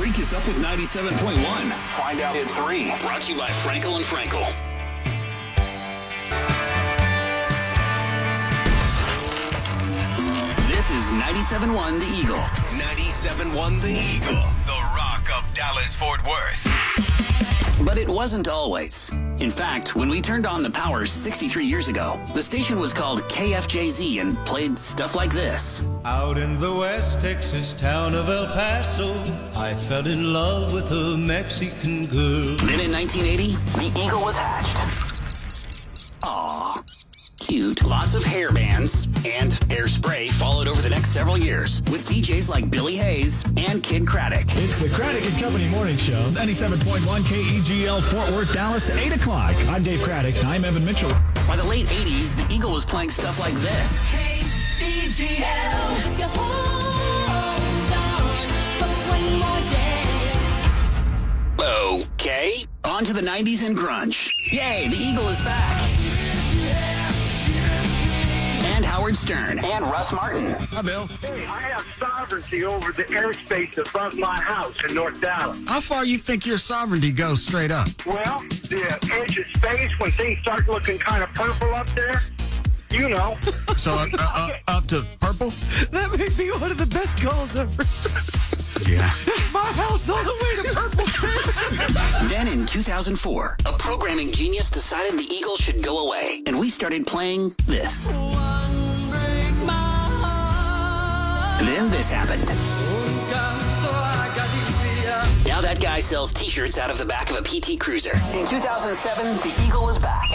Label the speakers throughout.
Speaker 1: Freak is up with 97.1. Find out at 3. Brought to you by Frankel and Frankel. This is 97.1 The Eagle.
Speaker 2: 97.1 The Eagle. The Rock of Dallas-Fort Worth.
Speaker 1: But it wasn't always. In fact, when we turned on the power 63 years ago, the station was called KFJZ and played stuff like this.
Speaker 3: Out in the West Texas town of El Paso, I fell in love with a Mexican girl.
Speaker 1: Then in 1980, the Eagle was hatched. Aww. Cute. Lots of hair bands and hairspray followed over the next several years with DJs like Billy Hayes and Kid Craddock.
Speaker 4: It's the Craddock & Company Morning Show, 97.1 KEGL Fort Worth, Dallas, 8 o'clock. I'm Dave Craddock. I'm Evan Mitchell.
Speaker 1: By the late 80s, the Eagle was playing stuff like this.
Speaker 5: KEGL. You hold on for one more day.
Speaker 1: Okay. On to the 90s and grunge. Yay, the Eagle is back. And Howard Stern and Russ Martin.
Speaker 4: Hi, Bill.
Speaker 6: Hey, I have sovereignty over the airspace above my house in North Dallas.
Speaker 4: How far you think your sovereignty goes straight up?
Speaker 6: Well, the edge of space, when things start looking kind of purple up there, you know.
Speaker 4: So up to purple?
Speaker 7: That may be one of the best calls ever.
Speaker 4: Yeah.
Speaker 7: My house all the way to purple.
Speaker 1: Then in 2004, a programming genius decided the Eagle should go away, and we started playing this. Then this happened. Now that guy sells T-shirts out of the back of a PT Cruiser. In 2007, the Eagle was back.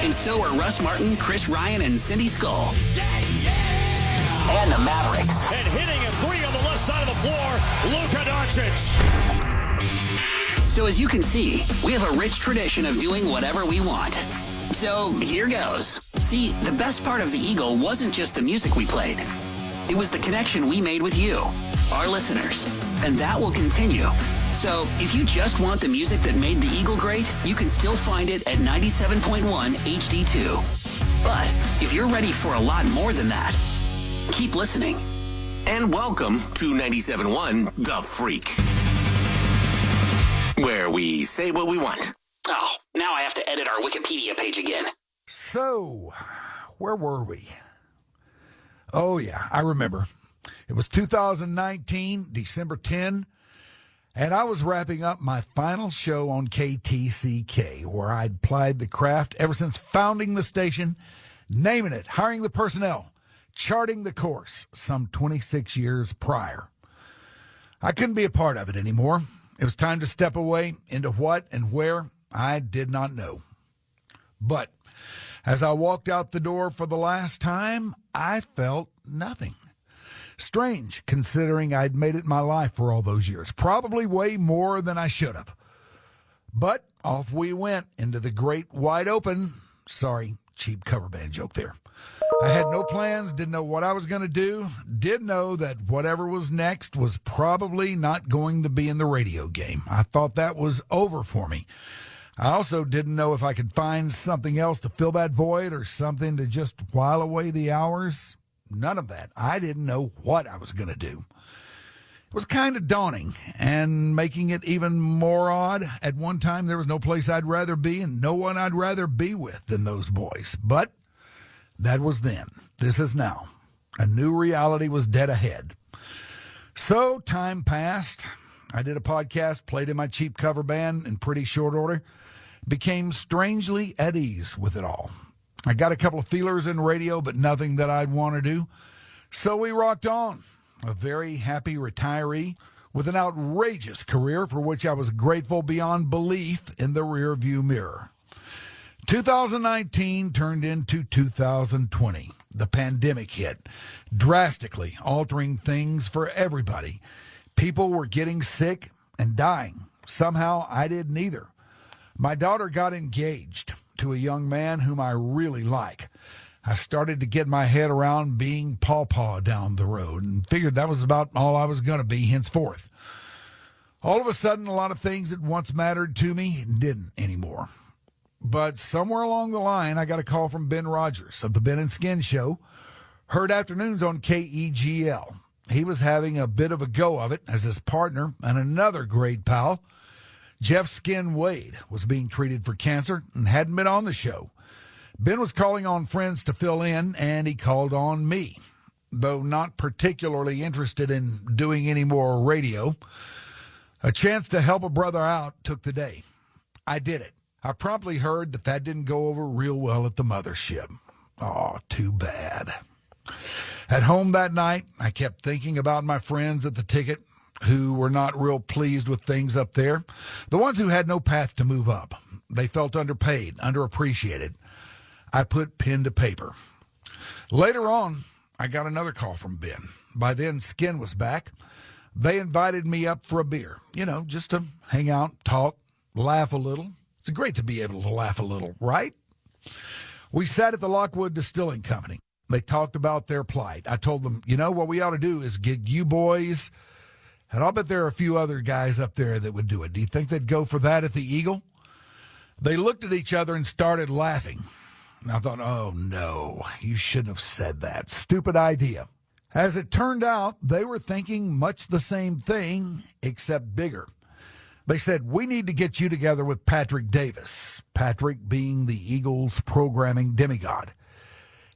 Speaker 1: And so are Russ Martin, Chris Ryan, and Cindy Skull. And the Mavericks.
Speaker 8: And hitting a three on the left side of the floor, Luka Doncic.
Speaker 1: So as you can see, we have a rich tradition of doing whatever we want. So here goes. See, the best part of the Eagle wasn't just the music we played. It was the connection we made with you, our listeners. And that will continue. So if you just want the music that made the Eagle great, you can still find it at 97.1 HD2. But if you're ready for a lot more than that, keep listening.
Speaker 2: And welcome to 97.1 The Freak, where we say what we want.
Speaker 1: Oh, now I have to edit our Wikipedia page again.
Speaker 9: So, where were we? Oh, yeah, I remember. It was 2019, December 10, and I was wrapping up my final show on KTCK, where I'd plied the craft ever since founding the station, naming it, hiring the personnel, charting the course some 26 years prior. I couldn't be a part of it anymore. It was time to step away into what and where I did not know. But as I walked out the door for the last time, I felt nothing. Strange, considering I'd made it my life for all those years. Probably way more than I should have. But off we went into the great wide open. Sorry, cheap cover band joke there. I had no plans, didn't know what I was going to do, did know that whatever was next was probably not going to be in the radio game. I thought that was over for me. I also didn't know if I could find something else to fill that void or something to just while away the hours. None of that. I didn't know what I was going to do. It was kind of daunting and making it even more odd. At one time, there was no place I'd rather be and no one I'd rather be with than those boys. But that was then. This is now. A new reality was dead ahead. So time passed. I did a podcast, played in my cheap cover band in pretty short order, became strangely at ease with it all. I got a couple of feelers in radio, but nothing that I'd want to do. So we rocked on. A very happy retiree with an outrageous career for which I was grateful beyond belief in the rearview mirror. 2019 turned into 2020. The pandemic hit, drastically altering things for everybody. People were getting sick and dying. Somehow I didn't either. My daughter got engaged to a young man whom I really like. I started to get my head around being pawpaw down the road and figured that was about all I was going to be henceforth. All of a sudden, a lot of things that once mattered to me didn't anymore. But somewhere along the line, I got a call from Ben Rogers of the Ben and Skin Show, heard afternoons on KEGL. he was having a bit of a go of it as his partner and another great pal, Jeff Skin Wade, was being treated for cancer and hadn't been on the show. Ben was calling on friends to fill in, and he called on me. Though not particularly interested in doing any more radio, a chance to help a brother out took the day. I did it. I promptly heard that didn't go over real well at the mothership. Oh, too bad. At home that night, I kept thinking about my friends at the ticket who were not real pleased with things up there. The ones who had no path to move up. They felt underpaid, underappreciated. I put pen to paper. Later on, I got another call from Ben. By then, Skin was back. They invited me up for a beer, just to hang out, talk, laugh a little. It's great to be able to laugh a little, right? We sat at the Lockwood Distilling Company. They talked about their plight. I told them, what we ought to do is get you boys, and I'll bet there are a few other guys up there that would do it. Do you think they'd go for that at the Eagle? They looked at each other and started laughing. And I thought, oh, no, you shouldn't have said that. Stupid idea. As it turned out, they were thinking much the same thing, except bigger. They said, we need to get you together with Patrick Davis, Patrick being the Eagles' programming demigod.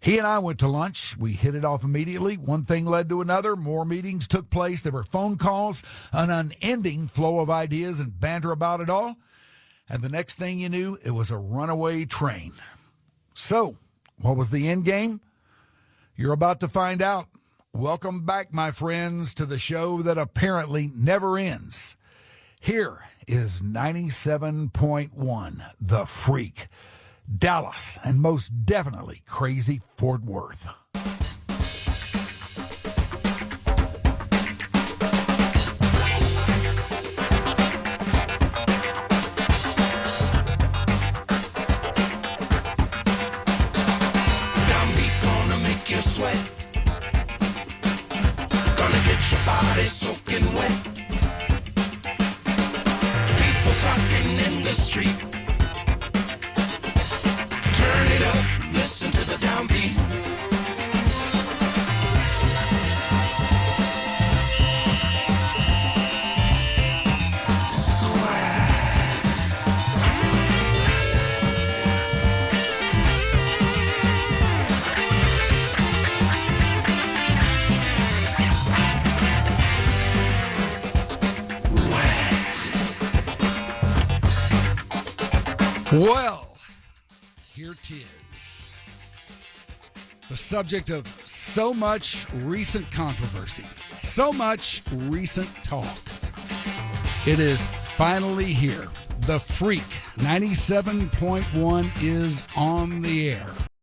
Speaker 9: He and I went to lunch. We hit it off immediately. One thing led to another. More meetings took place. There were phone calls, an unending flow of ideas and banter about it all. And the next thing you knew, it was a runaway train. So, what was the end game? You're about to find out. Welcome back, my friends, to the show that apparently never ends. Here is 97.1, The Freak, Dallas, and most definitely crazy Fort Worth.
Speaker 2: Sweat. Gonna get your body soaking wet. People talking in the street. Turn it up, listen to the downbeat.
Speaker 9: Well, here it is. The subject of so much recent controversy, so much recent talk. It is finally here. The Freak 97.1 is on the air.